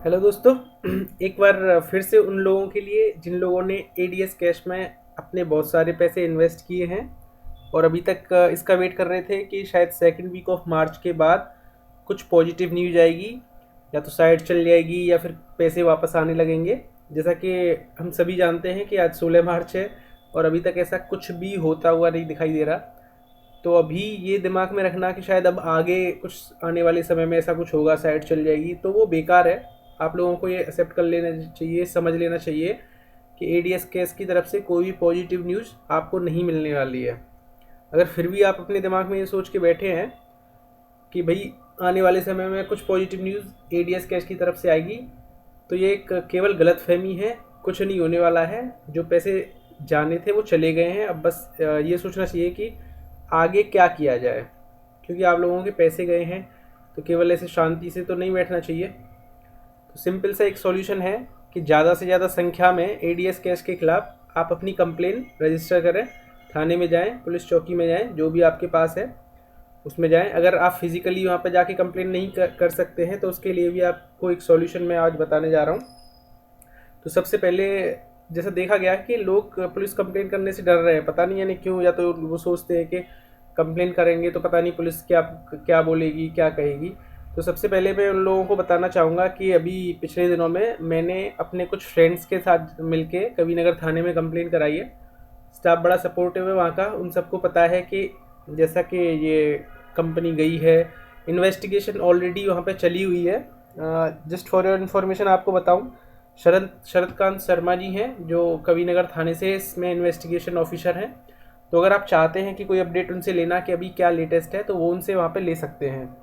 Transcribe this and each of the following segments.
Hello दोस्तों। एक बार फिर से उन लोगों के लिए जिन लोगों ने एडीएस कैश में अपने बहुत सारे पैसे इन्वेस्ट किए हैं और अभी तक इसका वेट कर रहे थे कि शायद सेकंड वीक ऑफ मार्च के बाद कुछ पॉजिटिव न्यूज आएगी, या तो साइट चल जाएगी या फिर पैसे वापस आने लगेंगे। जैसा कि हम सभी जानते हैं कि आज 16 मार्च है और अभी तक ऐसा कुछ भी होता हुआ नहीं दिखाई दे रहा। तो अभी ये दिमाग में रखना कि शायद अब आगे कुछ आने वाले समय में ऐसा कुछ होगा, साइट चल जाएगी, तो वो बेकार है। आप लोगों को ये एक्सेप्ट कर लेना चाहिए, समझ लेना चाहिए कि एडीएस केस की तरफ से कोई भी पॉजिटिव न्यूज़ आपको नहीं मिलने वाली है। अगर फिर भी आप अपने दिमाग में ये सोच के बैठे हैं कि भाई आने वाले समय में कुछ पॉजिटिव न्यूज़ एडीएस कैश की तरफ से आएगी, तो ये एक केवल गलतफहमी है। कुछ नहीं होने वाला है। जो पैसे जाने थे वो चले गए हैं। अब बस ये सोचना चाहिए कि आगे क्या किया जाए, क्योंकि आप लोगों के पैसे गए हैं तो केवल ऐसे शांति से तो नहीं बैठना चाहिए। तो सिंपल सा एक सॉल्यूशन है कि ज़्यादा से ज़्यादा संख्या में एडीएस केस के खिलाफ आप अपनी कंप्लेन रजिस्टर करें। थाने में जाएं, पुलिस चौकी में जाएं, जो भी आपके पास है उसमें जाएं। अगर आप फिज़िकली वहाँ पर जाके कंप्लेन नहीं कर सकते हैं तो उसके लिए भी आपको एक सॉल्यूशन मैं आज बताने जा रहा हूँ। तो सबसे पहले जैसा देखा गया है कि लोग पुलिस कंप्लेन करने से डर रहे हैं, पता नहीं यानी क्यों। या तो वो सोचते हैं कि कंप्लेन करेंगे तो पता नहीं पुलिस क्या क्या बोलेगी, क्या कहेगी। तो सबसे पहले मैं उन लोगों को बताना चाहूँगा कि अभी पिछले दिनों में मैंने अपने कुछ फ्रेंड्स के साथ मिलके कविनगर थाने में कंप्लेन कराई है। स्टाफ बड़ा सपोर्टिव है वहाँ का। उन सबको पता है कि जैसा कि ये कंपनी गई है, इन्वेस्टिगेशन ऑलरेडी वहाँ पे चली हुई है। जस्ट फॉर योर इन्फॉर्मेशन आपको बताऊँ, शरदकांत शर्मा जी हैं जो कविनगर थाने से इसमें इन्वेस्टिगेशन ऑफिसर हैं। तो अगर आप चाहते हैं कि कोई अपडेट उनसे लेना कि अभी क्या लेटेस्ट है, तो वो उनसे वहाँ पे ले सकते हैं।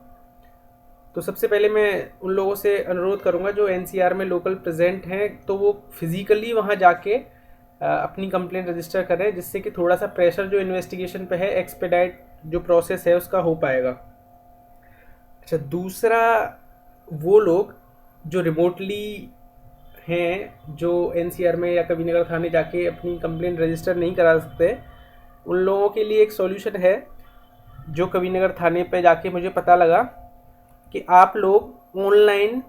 तो सबसे पहले मैं उन लोगों से अनुरोध करूँगा जो एनसीआर में लोकल प्रेजेंट हैं, तो वो फिज़िकली वहाँ जाके अपनी कंप्लेंट रजिस्टर करें, जिससे कि थोड़ा सा प्रेशर जो इन्वेस्टिगेशन पे है, एक्सपेडाइट जो प्रोसेस है उसका हो पाएगा। अच्छा, दूसरा, वो लोग जो रिमोटली हैं, जो एनसीआर में या कविनगर थाने जाके अपनी कंप्लेंट रजिस्टर नहीं करा सकते, उन लोगों के लिए एक सॉल्यूशन है जो कविनगर थाने पे जाके मुझे पता लगा कि आप लोग ऑनलाइन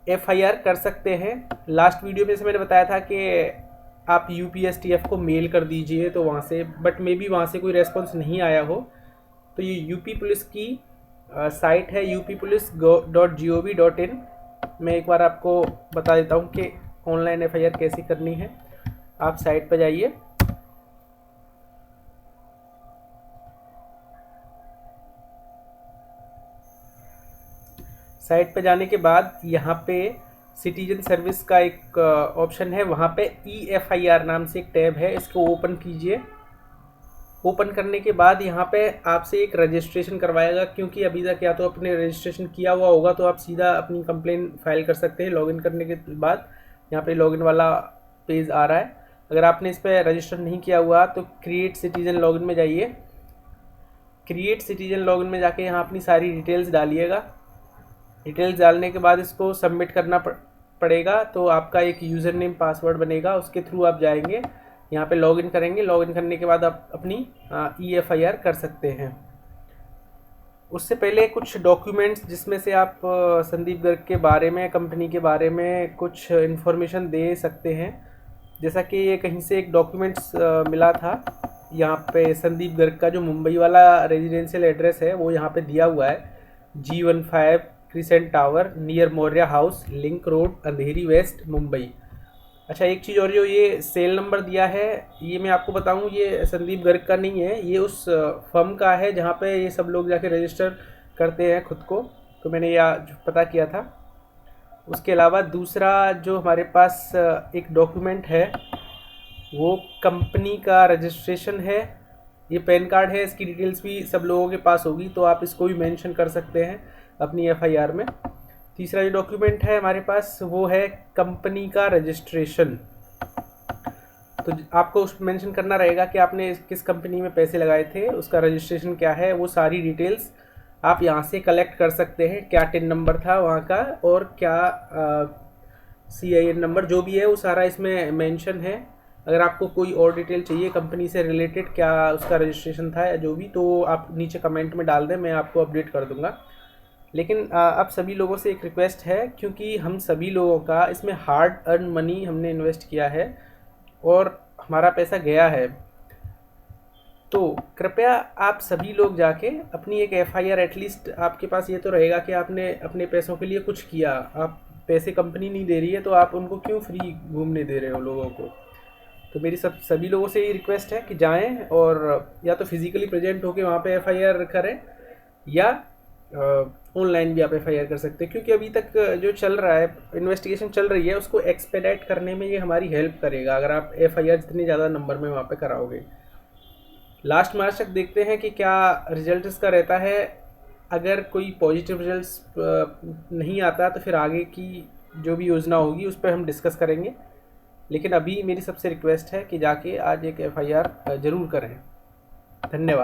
एफआईआर कर सकते हैं। लास्ट वीडियो में से मैंने बताया था कि आप यूपीएसटीएफ को मेल कर दीजिए, तो वहाँ से, बट मे बी वहाँ से कोई रेस्पॉन्स नहीं आया हो। तो ये यूपी पुलिस की साइट है uppolice.gov.in। मैं एक बार आपको बता देता हूँ कि ऑनलाइन एफआईआर कैसे करनी है। आप साइट पर जाइए। साइट पर जाने के बाद यहाँ पे सिटीजन सर्विस का एक ऑप्शन है, वहाँ पे EFIR नाम से एक टैब है, इसको ओपन कीजिए। ओपन करने के बाद यहाँ पे आपसे एक रजिस्ट्रेशन करवाएगा, क्योंकि अभी तक या तो अपने रजिस्ट्रेशन किया हुआ होगा तो आप सीधा अपनी कंप्लेन फाइल कर सकते हैं। लॉगिन करने के बाद यहाँ पे लॉगिन वाला पेज आ रहा है। अगर आपने इस पर रजिस्टर नहीं किया हुआ तो क्रिएट सिटीजन लॉगिन में जाइए। क्रिएट सिटीजन लॉगिन में जाके यहाँ अपनी सारी डिटेल्स डालिएगा। डिटेल्स डालने के बाद इसको सबमिट करना पड़ेगा। तो आपका एक यूज़र नेम पासवर्ड बनेगा, उसके थ्रू आप जाएंगे, यहाँ पे लॉगिन करेंगे। लॉगिन करने के बाद आप अपनी EFIR कर सकते हैं। उससे पहले कुछ डॉक्यूमेंट्स जिसमें से आप संदीप गर्ग के बारे में, कंपनी के बारे में कुछ इन्फॉर्मेशन दे सकते हैं। जैसा कि ये कहीं से एक डॉक्यूमेंट्स मिला था, यहाँ पे संदीप गर्ग का जो मुंबई वाला रेजिडेंशियल एड्रेस है वो यहाँ पे दिया हुआ है, G15 crescent tower near Maurya house, link road, Andheri west, Mumbai. अच्छा, एक चीज़ और, जो ये सेल नंबर दिया है, ये मैं आपको बताऊं, ये संदीप गर्ग का नहीं है, ये उस फर्म का है जहाँ पे ये सब लोग जाके रजिस्टर करते हैं खुद को। तो मैंने यह पता किया था। उसके अलावा दूसरा जो हमारे पास एक डॉक्यूमेंट है वो कंपनी का रजिस्ट्रेशन है। ये पैन कार्ड है, इसकी डिटेल्स भी सब लोगों के पास होगी, तो आप इसको भी मेंशन कर सकते हैं अपनी एफआईआर में। तीसरा जो डॉक्यूमेंट है हमारे पास वो है कंपनी का रजिस्ट्रेशन। तो आपको उस मेंशन करना रहेगा कि आपने किस कंपनी में पैसे लगाए थे, उसका रजिस्ट्रेशन क्या है, वो सारी डिटेल्स आप यहाँ से कलेक्ट कर सकते हैं। क्या टिन नंबर था वहाँ का, और क्या CIN नंबर, जो भी है वो सारा इसमें मेंशन है। अगर आपको कोई और डिटेल चाहिए कंपनी से रिलेटेड, क्या उसका रजिस्ट्रेशन था या जो भी, तो आप नीचे कमेंट में डाल दें, मैं आपको अपडेट कर दूंगा। लेकिन अब सभी लोगों से एक रिक्वेस्ट है, क्योंकि हम सभी लोगों का इसमें हार्ड अर्न मनी हमने इन्वेस्ट किया है और हमारा पैसा गया है, तो कृपया आप सभी लोग जाके अपनी एक एफआईआर, एटलीस्ट आपके पास ये तो रहेगा कि आपने अपने पैसों के लिए कुछ किया। आप पैसे कंपनी नहीं दे रही है तो आप उनको क्यों फ्री घूमने दे रहे हो लोगों को। तो मेरी सभी लोगों से ये रिक्वेस्ट है कि जाएं और या तो फिज़िकली प्रेजेंट होके वहाँ पे एफआईआर करें, या ऑनलाइन भी आप एफआईआर कर सकते हैं, क्योंकि अभी तक जो चल रहा है, इन्वेस्टिगेशन चल रही है, उसको एक्सपेडाइट करने में ये हमारी हेल्प करेगा अगर आप एफआईआर जितने ज़्यादा नंबर में वहाँ पे कराओगे। लास्ट मार्च तक देखते हैं कि क्या रिजल्ट इसका रहता है। अगर कोई पॉजिटिव रिजल्ट्स नहीं आता तो फिर आगे की जो भी योजना होगी उस पर हम डिस्कस करेंगे। लेकिन अभी मेरी सबसे रिक्वेस्ट है कि जाके आज एक एफआईआर ज़रूर करें। धन्यवाद।